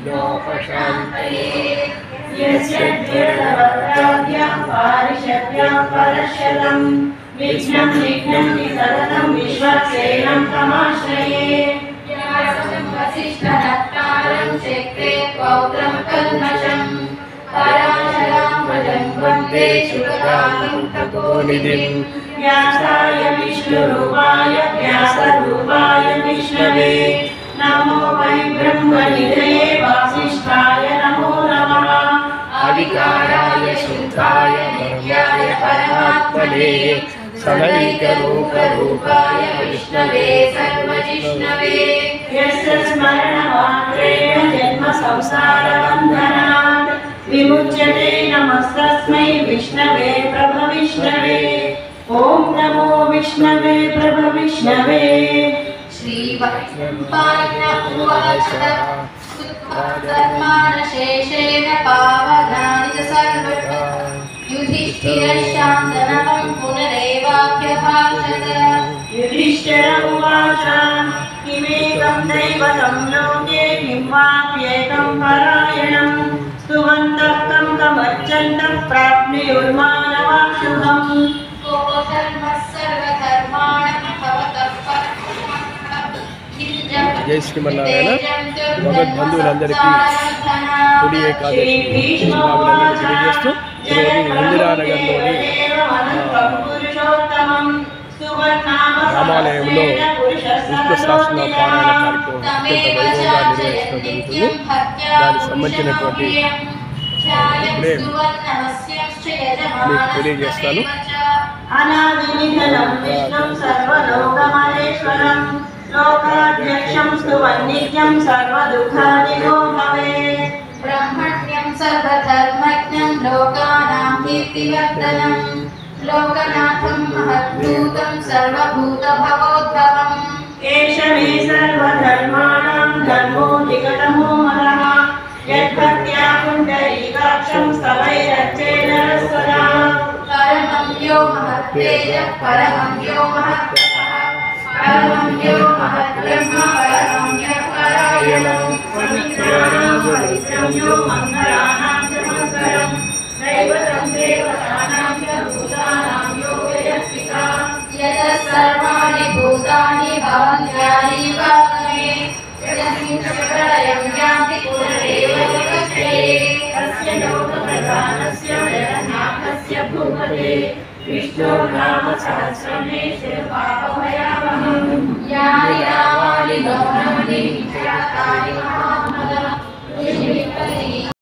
विघ्नोपशान्तये यस्य द्वैतवैराग्यं पारिषद्यं परशतं विघ्नं निसरतं विश्वक्सेनं तमाश्रये व्यासं वसिष्ठनप्तारं शक्ते पौत्रं कल्मषं पराशरां भजं वन्दे शुभदां तपोनिधिं व्यासाय विष्णुरूपाय व्यासरूपाय विष्णवे नमो वै ब्रह्मनिधये वासिष्ठाय नमो नमः आदिकाराय शुद्धाय नित्याय परमात्मने सदैकरूपरूपाय विष्णवे सर्वजिष्णवे यस्य स्मरणमात्रेण जन्म संसारबन्धनात् विमुच्यते नमस्तस्मै विष्णवे प्रभविष्णवे ॐ नमो विष्णवे प्रभविष्णवे श्रीवायुवाच धर्मानशेषेण पावनानि च सर्वथा युधिष्ठिरशान्तनं पुनरेवाभ्यभाषत युधिष्ठिर उवाच किमेकं दैवतं लोके किं वाप्येकं परायणं स्तुवन्तः तं कमर्चन्तः प्राप्नुयुर्मानवाः शुभम् को धर्मः सर्वधर्माणां भवतः जय श्रीमन्नारायण भगवद बंधुవులందరికీ తొలి ఏకాదశి శుభాకాంక్షలు తెలియజేస్తూ ఈరోజు ఇందిరానగర్లోని రామాలయంలో విష్ణు సహస్రనామ పారాయణ కార్యక్రమం అత్యంత వైభవంగా నిర్వహించడం జరుగుతుంది. దానికి సంబంధించినటువంటి ఇప్పుడే మీకు తెలియజేస్తాను. लोकाध्यक्षं स्तुवन्नित्यं सर्वदुःखादिगो भवेत् ब्रह्मण्यं सर्वधर्मज्ञं लोकानां कीर्तिवर्धनं लोकनाथं महद्भूतं सर्वभूतभवोद्भवम् एष मे सर्वधर्माणां धर्मोऽधिगतमो मनः यद्भक्त्या पुण्डरीकाक्षं स्तवैरर्चेन सदा परमं यो महत्तेजः परमं यो महत्तपः परमं यो महद्ब्रह्म परमं यः परायणं पवित्रं यो मङ्गलानां च मङ्गलं दैवतं देवतानां च भूतानां यो वैयक्तिका यतः सर्वाणि भूतानि भवन्त्यानि वाग्मे यस्मिन् प्रलयं यान्ति पुनरेव विपश्यते तस्य लोकप्रधानस्य जगन्नाथस्य भूपते विष्णो नाम सहस्रमे शिवपापभयावहं यानि नामानि गौरवाणि विख्यातानि